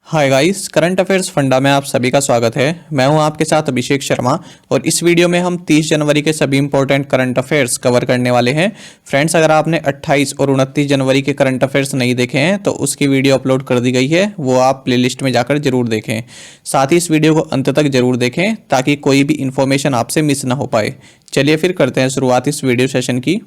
Hi guys, current affairs funda में आप सभी का स्वागत है। मैं हूं आपके साथ अभिषेक शर्मा और इस वीडियो में हम 30 जनवरी के सभी इंपॉर्टेंट करंट अफेयर्स कवर करने वाले हैं। फ्रेंड्स, अगर आपने 28 और 29 जनवरी के करंट अफेयर्स नहीं देखे हैं तो उसकी वीडियो अपलोड कर दी गई है, वो आप प्लेलिस्ट में जाकर जरूर देखें। साथ ही इस वीडियो को अंत तक जरूर देखें ताकि कोई भी इन्फॉर्मेशन आपसे मिस ना हो पाए। चलिए फिर करते हैं शुरुआत इस वीडियो सेशन की।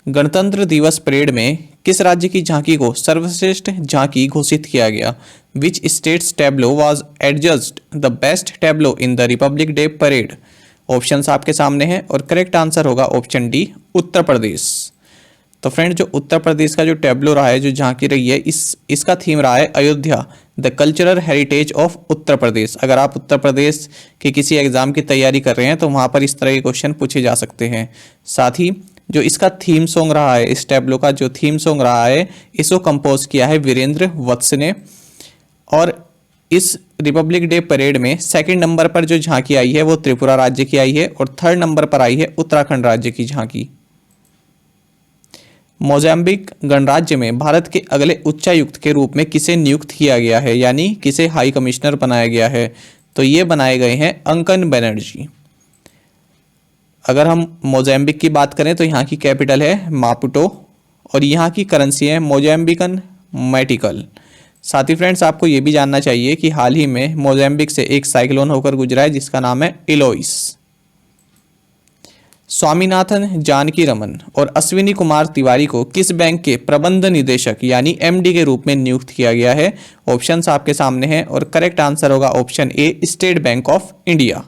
गणतंत्र दिवस परेड में किस राज्य की झांकी को सर्वश्रेष्ठ झांकी घोषित किया गया? Which states tableau was adjust the best tableau in the Republic day parade? Options आपके सामने हैं और करेक्ट आंसर होगा ऑप्शन डी, उत्तर प्रदेश। तो फ्रेंड, जो उत्तर प्रदेश का जो टैब्लो रहा है, जो झांकी रही है, इसका थीम रहा है Ayodhya, the cultural heritage of Uttar Pradesh. अगर आप उत्तर प्रदेश के किसी एग्जाम की तैयारी कर रहे हैं तो वहाँ पर इस तरह के क्वेश्चन पूछे जा सकते हैं। साथ ही जो इसका थीम सॉन्ग रहा है, इस टैब्लो का जो थीम सॉन्ग रहा है, इसको कंपोज किया है वीरेंद्र वत्स ने। और इस रिपब्लिक डे परेड में सेकंड नंबर पर जो झांकी आई है वो त्रिपुरा राज्य की आई है और थर्ड नंबर पर आई है उत्तराखंड राज्य की झांकी। मोजाम्बिक गणराज्य में भारत के अगले उच्चायुक्त के रूप में किसे नियुक्त किया गया है, यानी किसे हाई कमिश्नर बनाया गया है? तो ये बनाए गए हैं अंकन बनर्जी। अगर हम मोजाम्बिक की बात करें तो यहाँ की कैपिटल है मापुटो और यहाँ की करेंसी है मोजाम्बिकन मैटिकल। साथ ही फ्रेंड्स, आपको ये भी जानना चाहिए कि हाल ही में मोजाम्बिक से एक साइक्लोन होकर गुजरा है जिसका नाम है इलोइस। स्वामीनाथन जानकी रमन और अश्विनी कुमार तिवारी को किस बैंक के प्रबंध निदेशक यानी एमडी के रूप में नियुक्त किया गया है? ऑप्शंस आपके सामने हैं और करेक्ट आंसर होगा option A, state bank of India.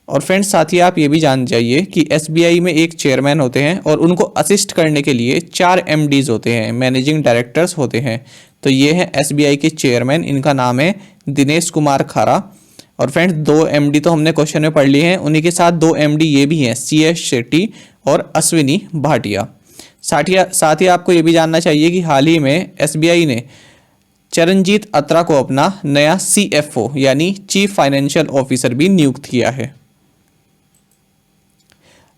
और फ्रेंड्स, साथ ही आप ये भी जान जाइए कि एसबीआई में एक चेयरमैन होते हैं और उनको असिस्ट करने के लिए 4 एमडीज होते हैं, मैनेजिंग डायरेक्टर्स होते हैं। तो ये हैं एसबीआई के चेयरमैन, इनका नाम है दिनेश कुमार खारा। और फ्रेंड्स, 2 एमडी तो हमने क्वेश्चन में पढ़ लिए हैं, उन्हीं के साथ 2 एमडी ये भी हैं, सीएस शेट्टी और अश्विनी भाटिया। साथ ही आपको ये भी जानना चाहिए कि हाल ही में एसबीआई ने चरणजीत अत्रा को अपना नया सीएफओ यानी चीफ फाइनेंशियल ऑफिसर भी नियुक्त किया है।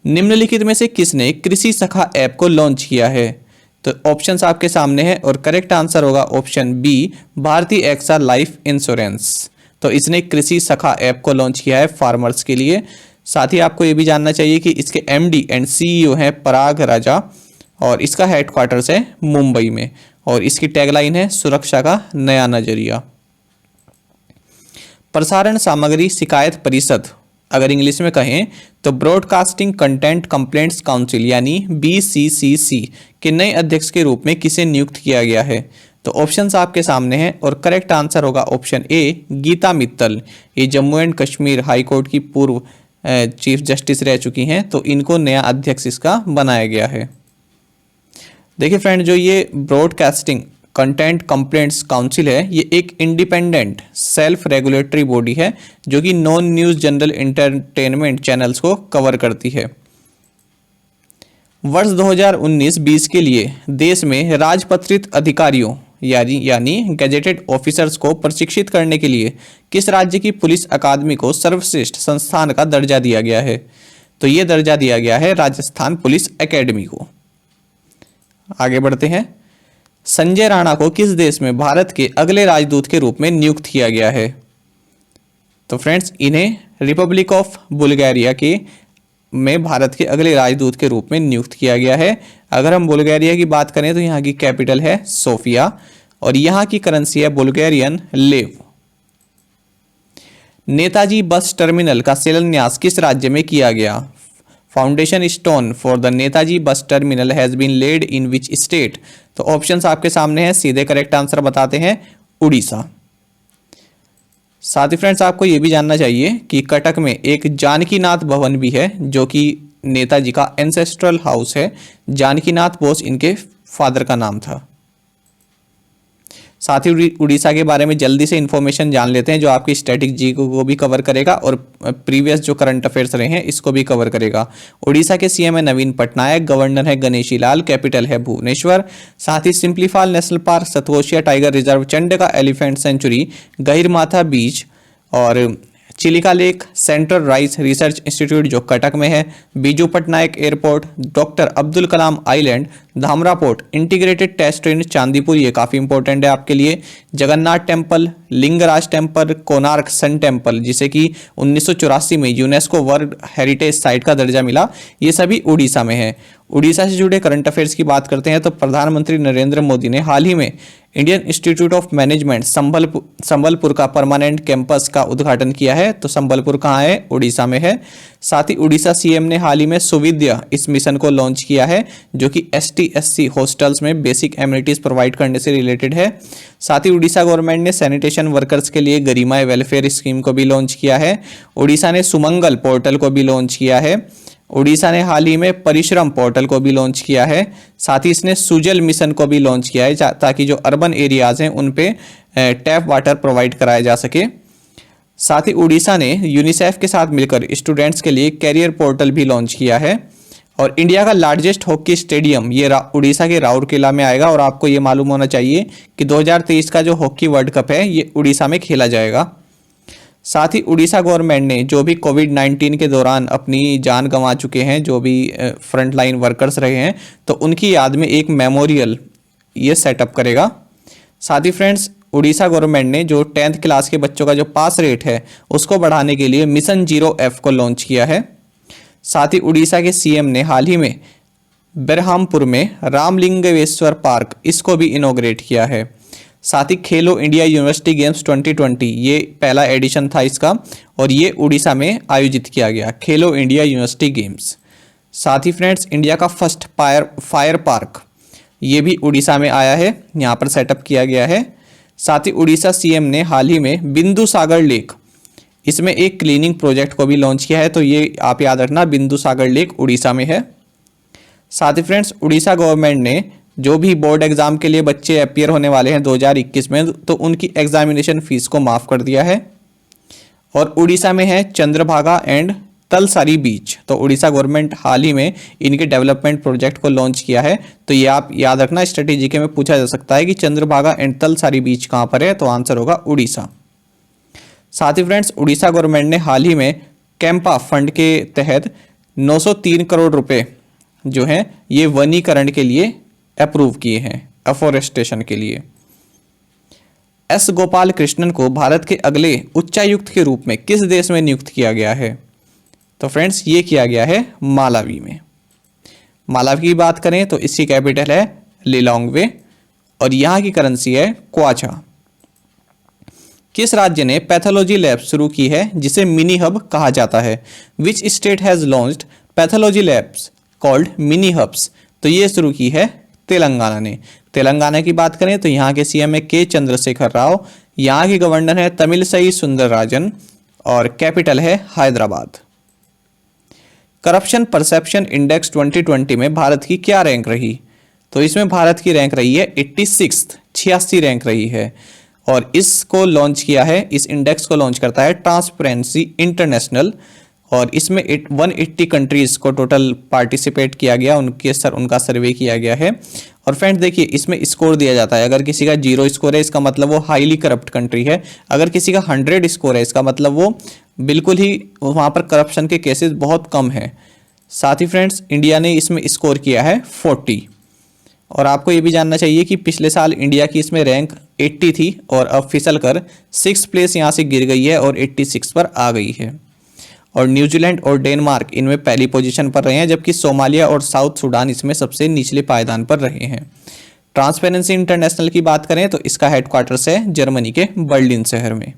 निम्नलिखित में से किसने कृषि सखा ऐप को लॉन्च किया है? तो ऑप्शंस आपके सामने हैं और करेक्ट आंसर होगा ऑप्शन बी, भारतीय एक्सा लाइफ इंश्योरेंस। तो इसने कृषि सखा ऐप को लॉन्च किया है फार्मर्स के लिए। साथ ही आपको ये भी जानना चाहिए कि इसके एमडी एंड सीईओ हैं पराग राजा और इसका हेडक्वार्टर्स है मुंबई में और इसकी टैगलाइन है सुरक्षा का नया नजरिया। प्रसारण सामग्री शिकायत परिषद, अगर इंग्लिश में कहें तो ब्रॉडकास्टिंग कंटेंट कंप्लेंट्स काउंसिल यानी बीसीसीसी के नए अध्यक्ष के रूप में किसे नियुक्त किया गया है? तो ऑप्शंस आपके सामने हैं और करेक्ट आंसर होगा ऑप्शन ए, गीता मित्तल। ये Jammu and Kashmir high court की पूर्व चीफ जस्टिस रह चुकी हैं, तो इनको नया अध्यक्ष इसका बनाया गया है। देखिए फ्रेंड, जो ये ब्रॉडकास्टिंग कंटेंट कंप्लेंट्स काउंसिल है, ये एक इंडिपेंडेंट सेल्फ रेगुलेटरी बॉडी है जो कि non news general entertainment channels को कवर करती है। वर्ष 2019-20 के लिए देश में राजपत्रित अधिकारियों यानी गैजेटेड ऑफिसर्स को प्रशिक्षित करने के लिए किस राज्य की पुलिस अकादमी को सर्वश्रेष्ठ संस्थान का दर्जा दिया गया है? तो ये दर्जा दिया गया है राजस्थान पुलिस एकेडमी को। आगे बढ़ते हैं। संजय राणा को किस देश में भारत के अगले राजदूत के रूप में नियुक्त किया गया है? तो फ्रेंड्स, इन्हें रिपब्लिक ऑफ बुल्गारिया के में भारत के अगले राजदूत के रूप में नियुक्त किया गया है। अगर हम बुल्गारिया की बात करें तो यहाँ की कैपिटल है सोफिया और यहाँ की करेंसी है बुल्गारियन लेव। नेताजी बस टर्मिनल का शिलान्यास किस राज्य में किया गया? Foundation stone for the Netaji bus terminal has been laid in which state? तो ऑप्शंस आपके सामने हैं, सीधे करेक्ट आंसर बताते हैं उड़ीसा। साथ ही फ्रेंड्स, आपको ये भी जानना चाहिए कि कटक में एक जानकीनाथ भवन भी है जो कि नेताजी का एंसेस्ट्रल हाउस है। जानकीनाथ बोस इनके फादर का नाम था। साथ ही उड़ीसा के बारे में जल्दी से इन्फॉर्मेशन जान लेते हैं जो आपकी स्टैटिक जी को भी कवर करेगा और प्रीवियस जो करंट अफेयर्स रहे हैं इसको भी कवर करेगा। उड़ीसा के सीएम है नवीन पटनायक, गवर्नर है गणेशी लाल, कैपिटल है भुवनेश्वर। साथ ही Similipal national park, Satkosia tiger reserve, Chandaka elephant sanctuary, Gahirmatha beach और Chilika lake, central rice research institute जो कटक में है, Biju Patnaik airport, doctor Abdul Kalam island, Dhamra port, integrated test ट्रेन चांदीपुर, ये काफ़ी इंपॉर्टेंट है आपके लिए, Jagannath temple, Lingaraj temple, Konark sun temple जिसे कि 1984 में यूनेस्को वर्ल्ड हेरिटेज साइट का दर्जा मिला, ये सभी उड़ीसा में है। उड़ीसा से जुड़े करंट अफेयर्स की बात करते हैं तो प्रधानमंत्री नरेंद्र मोदी ने हाल ही में Indian institute of management Sambalpur का परमानेंट कैंपस का उद्घाटन किया है। तो संबलपुर कहाँ है? उड़ीसा में है। साथ ही उड़ीसा सीएम ने हाल ही में सुविद्या इस मिशन को लॉन्च किया है जो कि ST/SC हॉस्टल्स में बेसिक एमिनिटीज प्रोवाइड करने से रिलेटेड है। साथ ही उड़ीसा गवर्नमेंट ने सैनिटेशन वर्कर्स के लिए गरिमा वेलफेयर स्कीम को भी लॉन्च किया है। उड़ीसा ने सुमंगल पोर्टल को भी लॉन्च किया है। उड़ीसा ने हाल ही में परिश्रम पोर्टल को भी लॉन्च किया है। साथ ही इसने सुजल मिशन को भी लॉन्च किया है ताकि जो अर्बन एरियाज हैं उन पे टैप वाटर प्रोवाइड कराया जा सके। साथ ही उड़ीसा ने यूनिसेफ के साथ मिलकर स्टूडेंट्स के लिए कैरियर पोर्टल भी लॉन्च किया है। और इंडिया का लार्जेस्ट हॉकी स्टेडियम ये उड़ीसा के राउरकेला में आएगा। और आपको ये मालूम होना चाहिए कि 2023 का जो हॉकी वर्ल्ड कप है ये उड़ीसा में खेला जाएगा। साथ ही उड़ीसा गवर्नमेंट ने जो भी कोविड-19 के दौरान अपनी जान गंवा चुके हैं, जो भी फ्रंट लाइन वर्कर्स रहे हैं, तो उनकी याद में एक मेमोरियल ये सेटअप करेगा। साथ ही फ्रेंड्स, उड़ीसा गवर्नमेंट ने जो 10th क्लास के बच्चों का जो पास रेट है उसको बढ़ाने के लिए मिशन 0F को लॉन्च किया है। साथ ही उड़ीसा के सीएम ने हाल ही में बेरहामपुर में रामलिंगेश्वर पार्क इसको भी इनॉग्रेट किया है। साथ ही खेलो इंडिया यूनिवर्सिटी गेम्स 2020 ये पहला एडिशन था इसका और ये उड़ीसा में आयोजित किया गया, खेलो इंडिया यूनिवर्सिटी गेम्स। साथ ही फ्रेंड्स, इंडिया का फर्स्ट फायर पार्क ये भी उड़ीसा में आया है, यहाँ पर सेटअप किया गया है। साथ ही उड़ीसा सीएम ने हाल ही में बिंदु सागर लेक इसमें एक क्लीनिंग प्रोजेक्ट को भी लॉन्च किया है। तो ये आप याद रखना, बिंदु सागर लेक उड़ीसा में है। साथ ही फ्रेंड्स, उड़ीसा गवर्नमेंट ने जो भी बोर्ड एग्जाम के लिए बच्चे अपियर होने वाले हैं 2021 में, तो उनकी एग्जामिनेशन फीस को माफ़ कर दिया है। और उड़ीसा में है चंद्रभागा एंड तलसारी बीच। तो उड़ीसा गवर्नमेंट हाल ही में इनके डेवलपमेंट प्रोजेक्ट को लॉन्च किया है। तो ये आप याद रखना, स्ट्रेटेजी के में पूछा जा सकता है कि चंद्रभागा एंड तलसारी बीच कहाँ पर है, तो आंसर होगा उड़ीसा। साथ ही फ्रेंड्स, उड़ीसा गवर्नमेंट ने हाल ही में कैंपा फंड के तहत 903 करोड़ रुपए जो हैं ये वनीकरण के लिए अप्रूव किए हैं, अफोरेस्टेशन के लिए। एस गोपाल कृष्णन को भारत के अगले उच्चायुक्त के रूप में किस देश में नियुक्त किया गया है? तो फ्रेंड्स, ये किया गया है मालावी में। मालावी की बात करें तो इसकी कैपिटल है लिलोंगवे और यहाँ की करेंसी है क्वाचा। किस राज्य ने पैथोलॉजी लैब शुरू की है जिसे मिनी हब कहा जाता है? Which state has launched pathology labs called mini hubs? तो ये शुरू की है तेलंगाना ने। तेलंगाना की बात करें तो यहाँ के सीएम है के चंद्रशेखर राव, यहाँ के गवर्नर है तमिलसाई सुंदरराजन और कैपिटल है हैदराबाद। करप्शन परसेप्शन इंडेक्स 2020 में भारत की क्या रैंक रही? तो इसमें भारत की रैंक रही है 86 रैंक रही है। और इसको लॉन्च किया है, इस इंडेक्स को लॉन्च करता है ट्रांसपेरेंसी इंटरनेशनल और इसमें 180 कंट्रीज को टोटल पार्टिसिपेट किया गया, उनका सर्वे किया गया है। और फ्रेंड्स देखिए, इसमें स्कोर दिया जाता है। अगर किसी का 0 स्कोर है इसका मतलब वो हाईली करप्ट कंट्री है। अगर किसी का 100 स्कोर है इसका मतलब वो बिल्कुल ही वहाँ पर करप्शन के केसेस बहुत कम है। साथ ही फ्रेंड्स, इंडिया ने इसमें स्कोर किया है 40। और आपको ये भी जानना चाहिए कि पिछले साल इंडिया की इसमें रैंक 80 थी और अब फिसल कर 6 प्लेस यहाँ से गिर गई है और 86 पर आ गई है। और न्यूजीलैंड और डेनमार्क इनमें पहली पोजीशन पर रहे हैं, जबकि सोमालिया और साउथ सूडान इसमें सबसे निचले पायदान पर रहे हैं। ट्रांसपेरेंसी इंटरनेशनल की बात करें तो इसका हेडक्वार्टर्स है जर्मनी के बर्लिन शहर में।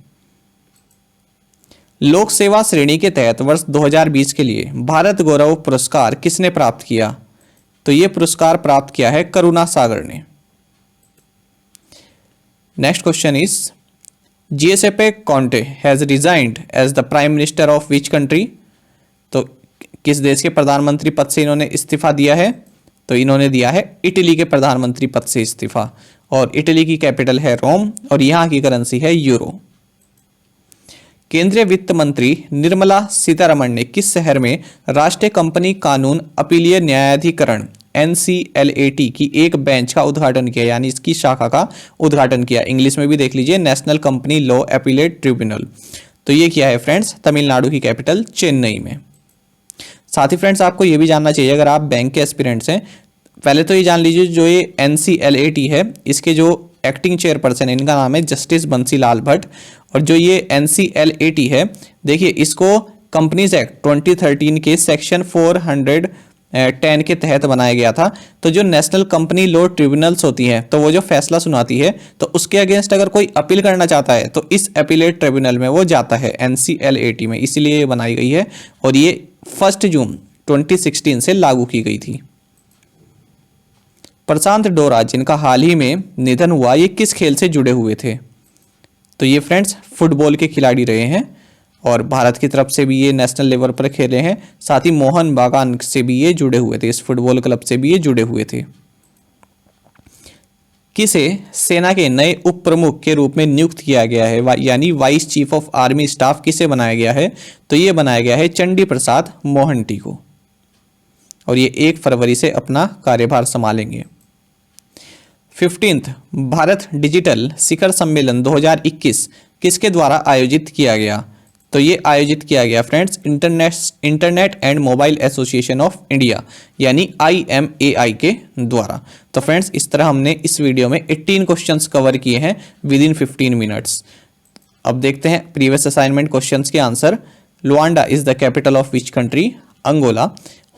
लोक सेवा श्रेणी के तहत वर्ष 2020 के लिए भारत गौरव पुरस्कार किसने प्राप्त किया? तो ये पुरस्कार प्राप्त किया है करुणा सागर ने। Next question is Giuseppe Conte has resigned as the Prime Minister of which country? तो किस देश के प्रधानमंत्री पद से इन्होंने इस्तीफा दिया है? तो इन्होंने दिया है इटली के प्रधानमंत्री पद से इस्तीफा और इटली की कैपिटल है रोम और यहाँ की करेंसी है यूरो। केंद्रीय वित्त मंत्री निर्मला सीतारमण ने किस शहर में राष्ट्रीय कंपनी कानून अपीलीय न्यायाधिकरण NCLAT की एक बेंच का उद्घाटन किया, यानी इसकी शाखा का उद्घाटन किया? इंग्लिश में भी देख लीजिए, national company law appellate tribunal. तो ये क्या है फ्रेंड्स, तमिलनाडु की कैपिटल चेन्नई में। साथ ही फ्रेंड्स आपको ये भी जानना चाहिए, अगर आप बैंक के एस्पिरेंट्स हैं, पहले तो ये जान लीजिए जो ये NCLAT है, इसके जो एक्टिंग चेयरपर्सन है इनका नाम है जस्टिस बंसीलाल भट्ट। और जो ये NCLAT है, देखिए इसको कंपनीज एक्ट 2013 के सेक्शन 410 के तहत बनाया गया था। तो जो नेशनल कंपनी लॉ ट्रिब्यूनल्स होती हैं, तो वो जो फैसला सुनाती है, तो उसके अगेंस्ट अगर कोई अपील करना चाहता है तो इस अपीलेट ट्रिब्यूनल में वो जाता है, NCLAT में, इसीलिए ये बनाई गई है। और ये 1 जून 2016 से लागू की गई थी। प्रशांत डोरा जिनका हाल ही में निधन हुआ, ये किस खेल से जुड़े हुए थे? तो ये फ्रेंड्स फुटबॉल के खिलाड़ी रहे हैं और भारत की तरफ से भी ये नेशनल लेवल पर खेले हैं। साथ ही मोहन बागान से भी ये जुड़े हुए थे, इस फुटबॉल क्लब से भी ये जुड़े हुए थे। किसे सेना के नए उप प्रमुख के रूप में नियुक्त किया गया है, यानी vice chief of army staff किसे बनाया गया है? तो ये बनाया गया है चंडी प्रसाद मोहंती को, और ये 1 फरवरी से अपना कार्यभार संभालेंगे। 15th भारत डिजिटल शिखर सम्मेलन 2021 किसके द्वारा आयोजित किया गया? तो ये आयोजित किया गया friends internet and mobile association of India, यानी IMAI के द्वारा। तो फ्रेंड्स इस तरह हमने इस वीडियो में 18 क्वेश्चंस कवर किए हैं विद इन 15 मिनट्स। अब देखते हैं प्रीवियस असाइनमेंट क्वेश्चंस के answer. Luanda is the capital of which country? Angola.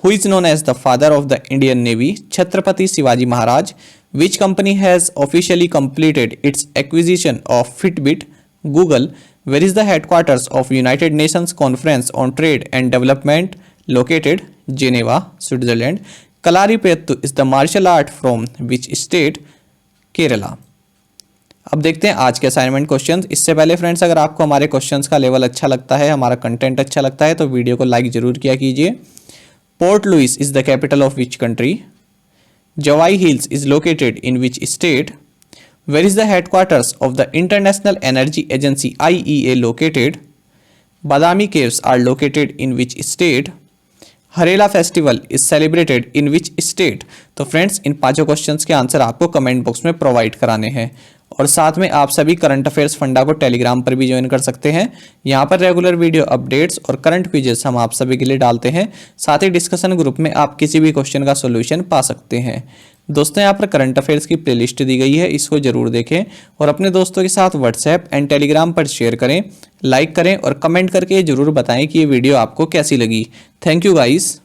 Who is known as the father of the Indian navy? Chhatrapati Shivaji Maharaj. Which company has officially completed its acquisition of Fitbit? Google. Where is the headquarters of United Nations Conference on Trade and Development located? Geneva, Switzerland. Kalaripayattu is the martial art from which state? Kerala. अब देखते हैं आज के assignment questions. इससे पहले friends अगर आपको हमारे क्वेश्चंस का लेवल अच्छा लगता है, हमारा कंटेंट अच्छा लगता है, तो वीडियो को लाइक जरूर किया कीजिए। Port Louis is the capital of which country? Jawai Hills is located in which state? Where is the headquarters of the International Energy Agency IEA located? Badami Caves are located in which state? Harela festival is celebrated in which state? तो friends इन 5 questions के answer आपको comment box में provide कराने हैं। और साथ में आप सभी करंट अफेयर्स फंडा को टेलीग्राम पर भी ज्वाइन कर सकते हैं। यहाँ पर रेगुलर वीडियो अपडेट्स और करंट क्विजेस हम आप सभी के लिए डालते हैं। साथ ही डिस्कशन ग्रुप में आप किसी भी क्वेश्चन का सॉल्यूशन पा सकते हैं। दोस्तों यहाँ पर करंट अफेयर्स की प्लेलिस्ट दी गई है, इसको जरूर देखें और अपने दोस्तों के साथ व्हाट्सएप एंड टेलीग्राम पर शेयर करें, लाइक करें और कमेंट करके जरूर बताएं कि ये वीडियो आपको कैसी लगी। Thank you guys.